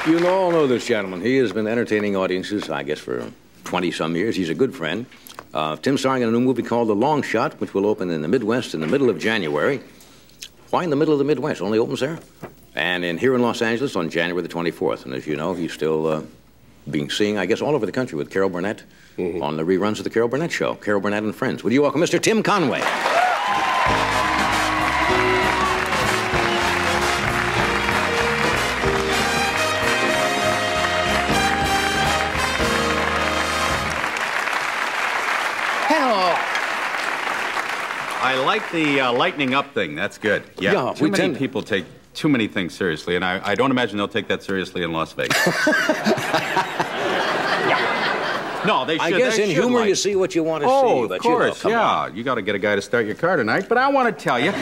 You all know this gentleman. He has been entertaining audiences, I guess, for 20-some years. He's a good friend. Tim's starring in a new movie called The Long Shot, which will open in the Midwest in the middle of January. Why in the middle of the Midwest? Only opens there? And here in Los Angeles on January the 24th. And as you know, he's still being seen, I guess, all over the country with Carol Burnett on the reruns of The Carol Burnett Show. Carol Burnett and Friends. Would you welcome Mr. Tim Conway? I like the lightening up thing. That's good. Yeah, too many people take too many things seriously, and I don't imagine they'll take that seriously in Las Vegas. No, they should. I guess in humor you see what you want to see. Oh, of course, yeah. You got to get a guy to start your car tonight, but I want to tell you.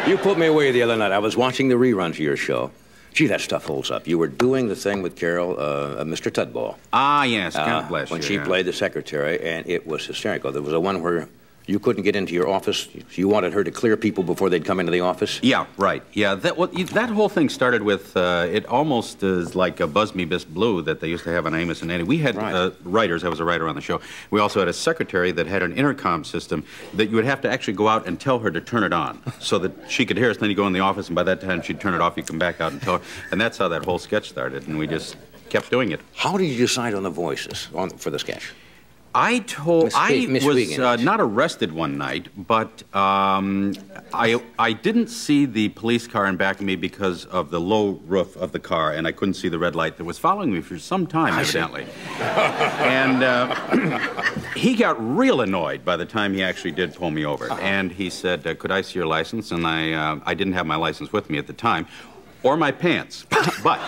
You put me away the other night. I was watching the reruns of your show. Gee, that stuff holds up. You were doing the thing with Carol, Mr. Tudball. Ah, yes, God bless you. When she played the secretary, and it was hysterical. There was a one where you couldn't get into your office. You wanted her to clear people before they'd come into the office? Yeah, right. Yeah, that whole thing started with, it almost is like a Buzz Me Miss Blue that they used to have on Amos and Andy. We had writers. I was a writer on the show. We also had a secretary that had an intercom system that you would have to actually go out and tell her to turn it on so that she could hear us. Then you go in the office, and by that time she'd turn it off. You come back out and tell her. And that's how that whole sketch started, and we just kept doing it. How did you decide on the voices for the sketch? I was not arrested one night, but I didn't see the police car in back of me because of the low roof of the car, and I couldn't see the red light that was following me for some time, evidently. And he got real annoyed by the time he actually did pull me over. And he said, could I see your license? And I didn't have my license with me at the time, or my pants. But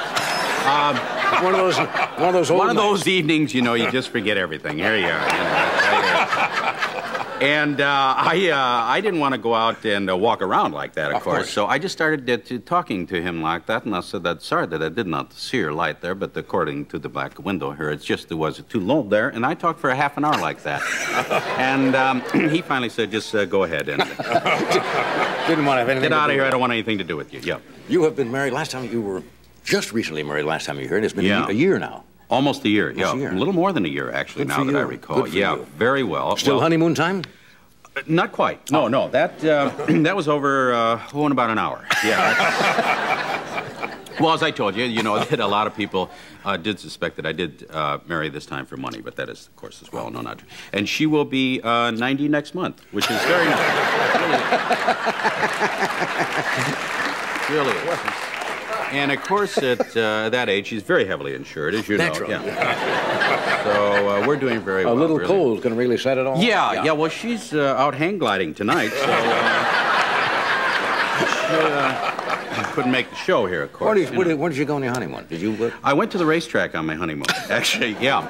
one of those evenings, you know, you just forget everything. Here you are. You know, right. And I didn't want to go out and walk around like that, of course. So I just started talking to him like that, and I said, sorry that I did not see your light there, but according to the back window here, it's just there was too low there, and I talked for a half an hour like that. And he finally said, just go ahead and didn't want to have anything get out of here. I don't want anything to do with you. Yeah. You have been married. Last time you were just recently married. Last time you were here, and it's been a year now. Almost a year. A little more than a year, actually. Now that I recall. Yeah, very well. Still honeymoon time? Not quite. No. That that was over in about an hour. Yeah. Well, as I told you, you know that a lot of people did suspect that I did marry this time for money, but that is, of course, as well known not true. And she will be 90 next month, which is very nice. Really is. And of course, at that age, she's very heavily insured, as you know. Yeah. So we're doing very well. A little cold can really set it all. Yeah. Well, she's out hang gliding tonight, so couldn't make the show here, of course. Where did you go on your honeymoon? Did you? I went to the racetrack on my honeymoon. Actually, yeah.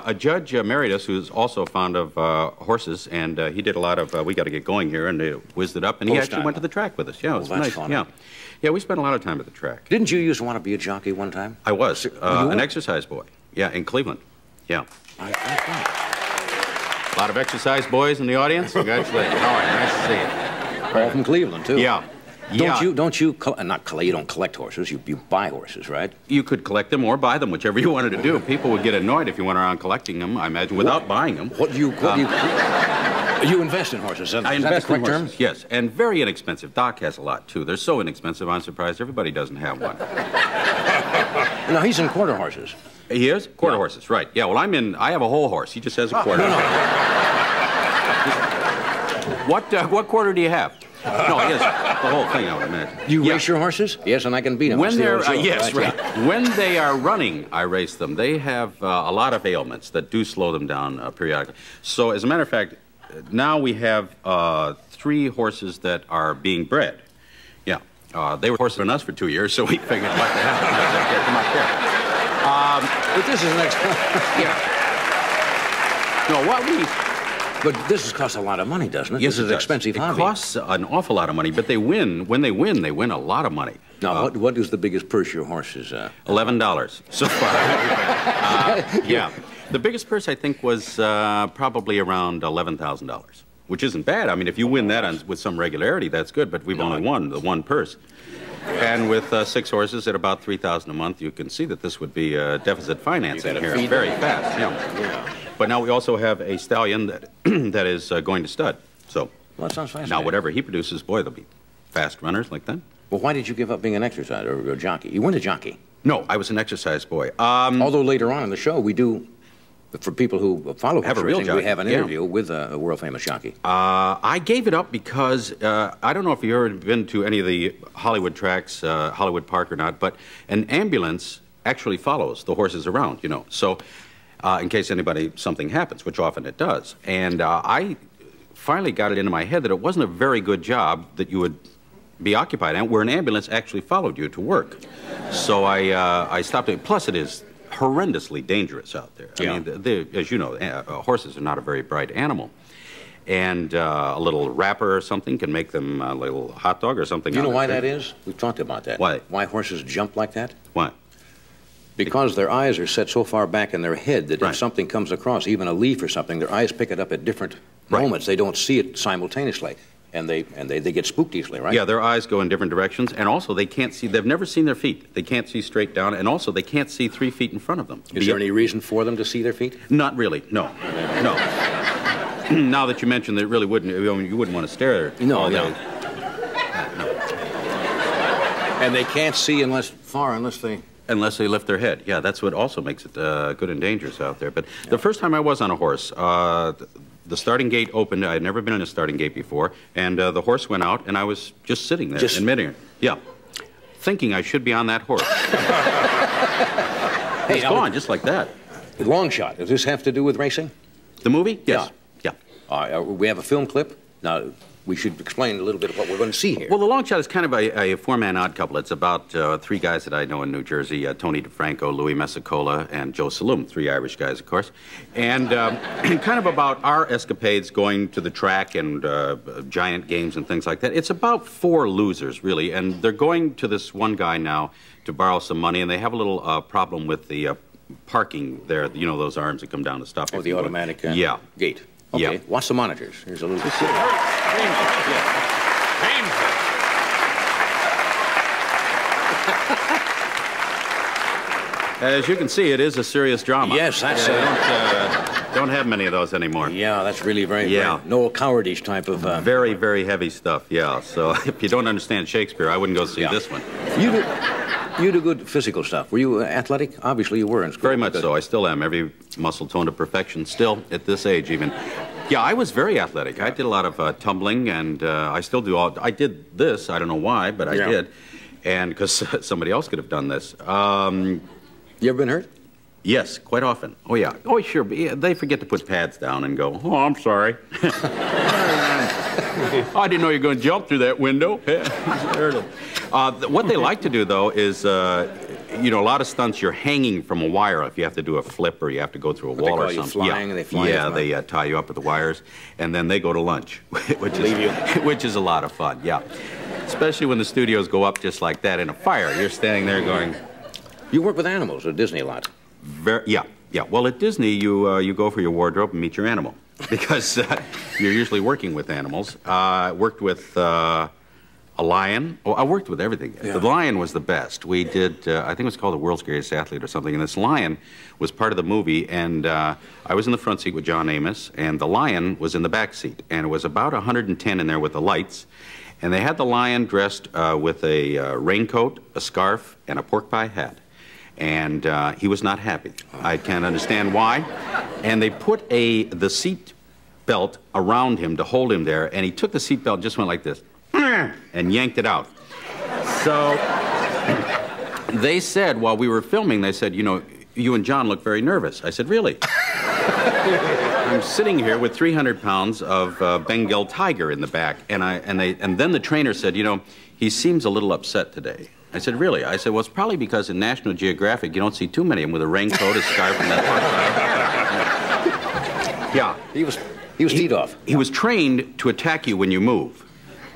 A judge married us who's also fond of horses, and he did a lot of. We got to get going here, and whizzed it up, and he actually went to the track with us. Yeah, it was nice. Fun. Yeah. Yeah, we spent a lot of time at the track. Didn't you used to want to be a jockey one time? I was. An exercise boy. Yeah, in Cleveland. Yeah. A lot of exercise boys in the audience. Congratulations. All right, nice to see you. All from Cleveland, too. Yeah. You don't collect horses, you buy horses, right? You could collect them or buy them, whichever you wanted to do. People would get annoyed if you went around collecting them, I imagine, without buying them. You invest in horses, I invest in horses, yes, and very inexpensive. Doc has a lot, too. They're so inexpensive, I'm surprised everybody doesn't have one. No, he's in quarter horses. He is? Quarter horses, right. Yeah, well, I have a whole horse. He just has a quarter. What quarter do you have? No, yes, the whole thing, I would imagine. You race your horses? Yes, and I can beat them. When they're, yes, right. When they are running, I race them. They have a lot of ailments that do slow them down periodically. So, as a matter of fact, now we have 3 horses that are being bred. Yeah. They were horses on us for 2 years, so we figured what the hell. Come up there. But this is an No, what we... But this costs a lot of money, doesn't it? Yes, this is an expensive hobby. It costs an awful lot of money, but they win. When they win a lot of money. Now, what is the biggest purse your horse is? $11 so far. Yeah. The biggest purse, I think, was probably around $11,000. which isn't bad. I mean, if you win that with some regularity, that's good, but we've only won the one purse. And with 6 horses at about $3,000 a month, you can see that this would be deficit financing here very fast. Yeah. But now we also have a stallion that that is going to stud. So well, that sounds fascinating. Now whatever he produces, boy, they'll be fast runners like that. Well, why did you give up being an exercise or a jockey? You weren't a jockey. No, I was an exercise boy. Although later on in the show we do, for people who follow have a real jockey. we have an interview with a world-famous jockey. I gave it up because I don't know if you've ever been to any of the Hollywood tracks, Hollywood Park or not, but an ambulance actually follows the horses around, you know. So in case something happens, which often it does. And I finally got it into my head that it wasn't a very good job that you would be occupied in, where an ambulance actually followed you to work. So I stopped doing it. Plus, it is horrendously dangerous out there. I mean, as you know, horses are not a very bright animal. And a little wrapper or something can make them a little hot dog or something. Do you know why that is? We've talked about that. Why? Why horses jump like that? Why? Because their eyes are set so far back in their head that if something comes across, even a leaf or something, their eyes pick it up at different moments. They don't see it simultaneously. And they get spooked easily, right? Yeah, their eyes go in different directions, and also they can't see, they've never seen their feet. They can't see straight down, and also they can't see 3 feet in front of them. Is there any reason for them to see their feet? Not really, no. No. Now that you mention that, it really wouldn't, you wouldn't want to stare at it. No. And they can't see unless they... Unless they lift their head. Yeah, that's what also makes it good and dangerous out there. But the first time I was on a horse, the starting gate opened. I had never been in a starting gate before, and the horse went out, and I was just sitting there in midair. Yeah, thinking I should be on that horse. It's gone, just like that. Long shot. Does this have to do with racing? The movie? Yes. Yeah. We have a film clip. Now, we should explain a little bit of what we're going to see here. Well, The Long Shot is kind of a four-man odd couple. It's about 3 guys that I know in New Jersey, Tony DeFranco, Louis Messicola, and Joe Saloom, 3 Irish guys, of course. And kind of about our escapades going to the track and giant games and things like that. It's about 4 losers, really, and they're going to this one guy now to borrow some money, and they have a little problem with the parking there, you know, those arms that come down to stop. Oh, the automatic gate. Okay, yeah. Watch the monitors. Here's a little... As you can see, it is a serious drama. Yes, that's... don't have many of those anymore. Yeah, that's really very no cowardice type of... Very, very heavy stuff, yeah. So if you don't understand Shakespeare, I wouldn't go see this one. You do good physical stuff. Were you athletic? Obviously you were in school. Very much so. I still am. Every muscle toned to perfection still, at this age even. Yeah, I was very athletic. I did a lot of tumbling, and I still do all... I did this. I don't know why, but I did. And because somebody else could have done this. You ever been hurt? Yes, quite often. Oh, yeah. Oh, sure. They forget to put pads down and go, oh, I'm sorry. I didn't know you were going to jump through that window. What they like to do, though, is, you know, a lot of stunts you're hanging from a wire if you have to do a flip or you have to go through a wall or something. They tie you up with the wires, and then they go to lunch, which is a lot of fun, yeah. Especially when the studios go up just like that in a fire. You're standing there going... You work with animals at Disney a lot. Yeah. Well, at Disney, you go for your wardrobe and meet your animal. Because you're usually working with animals. I worked with a lion. Oh, I worked with everything. Yeah. The lion was the best. We did, I think it was called The World's Greatest Athlete or something, and this lion was part of the movie, and I was in the front seat with John Amos, and the lion was in the back seat, and it was about 110 in there with the lights, and they had the lion dressed with a raincoat, a scarf, and a pork pie hat. And he was not happy. I can't understand why. And they put the seat belt around him to hold him there, and he took the seat belt and just went like this, and yanked it out. So they said, while we were filming, they said, you know, you and John look very nervous. I said, really? I'm sitting here with 300 pounds of Bengal tiger in the back, and then the trainer said, you know, he seems a little upset today. I said, really? I said, well, it's probably because in National Geographic you don't see too many of them with a raincoat, a scarf, and that. Yeah. He was teed off. He was trained to attack you when you move.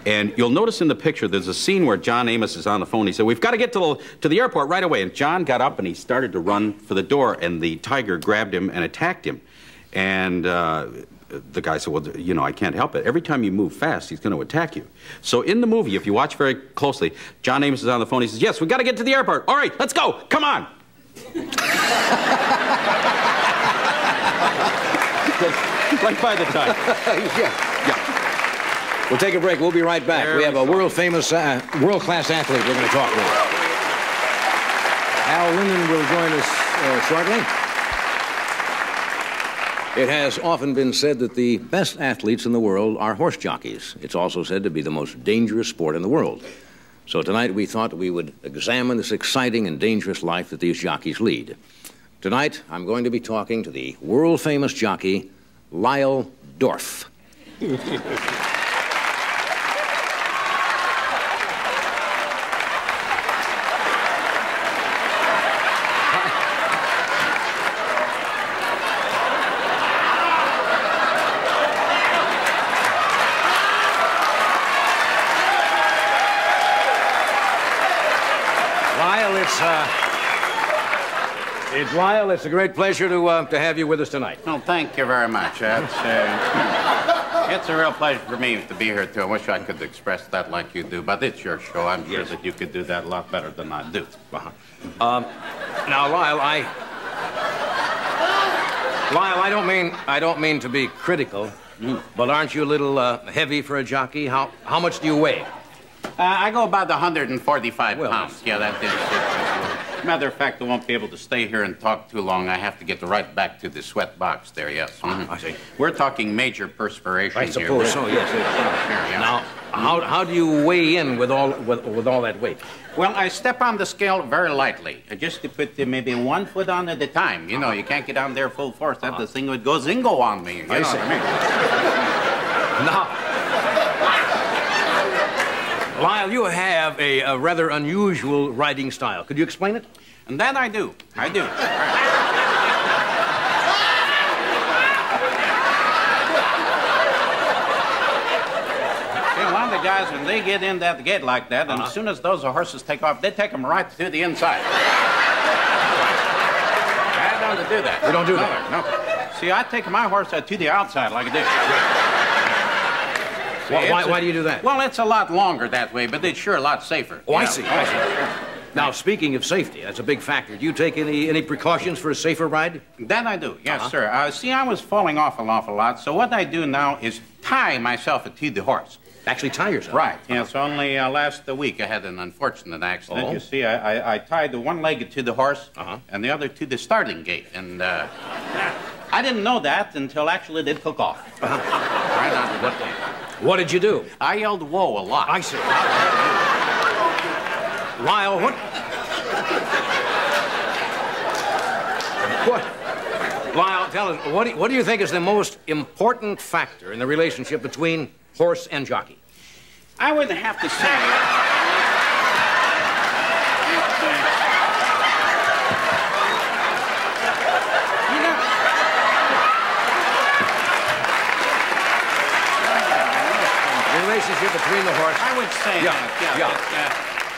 And you'll notice in the picture there's a scene where John Amos is on the phone. He said, we've got to get to the airport right away. And John got up and he started to run for the door, and the tiger grabbed him and attacked him. And the guy said, well, you know, I can't help it. Every time you move fast, he's going to attack you. So in the movie, if you watch very closely, John Amos is on the phone. He says, yes, we got to get to the airport. All right, let's go. Come on. Right by the time. Yeah. We'll take a break. We'll be right back. We have a world-famous, world-class athlete we're going to talk with. Al Linden will join us shortly. It has often been said that the best athletes in the world are horse jockeys. It's also said to be the most dangerous sport in the world. So tonight we thought we would examine this exciting and dangerous life that these jockeys lead. Tonight I'm going to be talking to the world-famous jockey, Lyle Dorf. Lyle, it's a great pleasure to have you with us tonight. Well, thank you very much. It's a real pleasure for me to be here, too. I wish I could express that like you do, but it's your show. I'm sure that you could do that a lot better than I do. Now, Lyle, I don't mean to be critical, but aren't you a little heavy for a jockey? How much do you weigh? I go about 145 pounds. Yeah, that is. Matter of fact, I won't be able to stay here and talk too long. I have to get right back to the sweat box there, yes. I see. We're talking major perspiration here. I suppose so, yes. Now, how do you weigh in with all that weight? Well, I step on the scale very lightly, just to put maybe 1 foot on at a time. You know, you can't get on there full force. That the thing would go zingo on me. You know what I mean? Now, Lyle, you have a rather unusual riding style. Could you explain it? And that I do. I do. See, a lot of the guys, when they get in that gate like that, and as soon as those horses take off, they take them right to the inside. I don't do that. You don't do that? No. See, I take my horse to the outside like this. Why do you do that? Well, it's a lot longer that way, but it's sure a lot safer. Oh, I see. Now, speaking of safety, that's a big factor. Do you take any precautions for a safer ride? That I do, yes, sir. See, I was falling off an awful lot, so what I do now is tie myself to the horse. Actually tie yourself? Right, yes. Only last week I had an unfortunate accident. Oh. You see, I tied the one leg to the horse and the other to the starting gate, and I didn't know that until actually it took off. Right on the day. What did you do? I yelled, whoa, a lot. I see. Lyle, Lyle, tell us, what do you think is the most important factor in the relationship between horse and jockey? I would have to say... relationship between the horse. I would say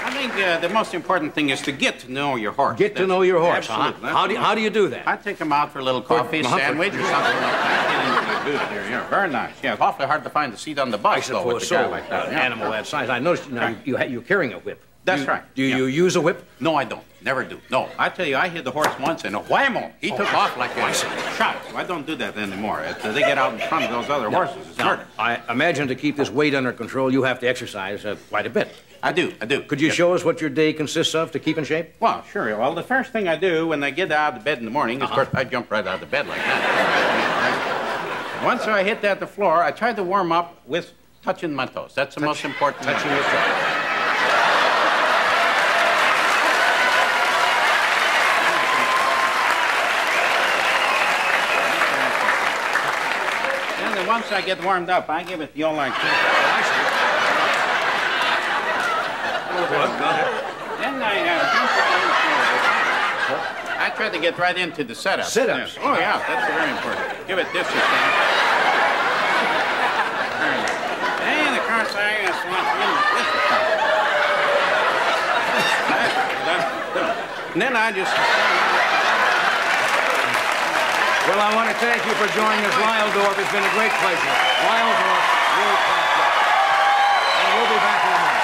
I think the most important thing is to get to know your horse. Get to know your horse. Absolutely. How do you do that? I take him out for a little coffee sandwich or something like that. Get into the booth there. Yeah, very nice. Yeah, it's awfully hard to find the seat on the bus though with a guy like that. An animal that size. I noticed now you're carrying a whip. That's right. Do you use a whip? No, I don't. Never do. No, I tell you, I hit the horse once and whammo, he took off like a shot. I don't do that anymore. They get out in front of those other horses. It's murder. I imagine to keep this weight under control, you have to exercise quite a bit. I do. Could you show us what your day consists of to keep in shape? Well, sure. Well, the first thing I do when I get out of bed in the morning, of course, I jump right out of bed like that. Once I hit the floor, I try to warm up with touching my toes. That's the most important thing. Touching your toes. Once I get warmed up, I give it the old like this. Then I try to get right into the setup. Sit-ups? Oh, yeah, that's very important. Give it this a thing. And, of course, I want to and then I just... Well, I want to thank you for joining us, Lyle Dorf. It's been a great pleasure. Lyle Dorf, world-class jockey. And we'll be back in a moment.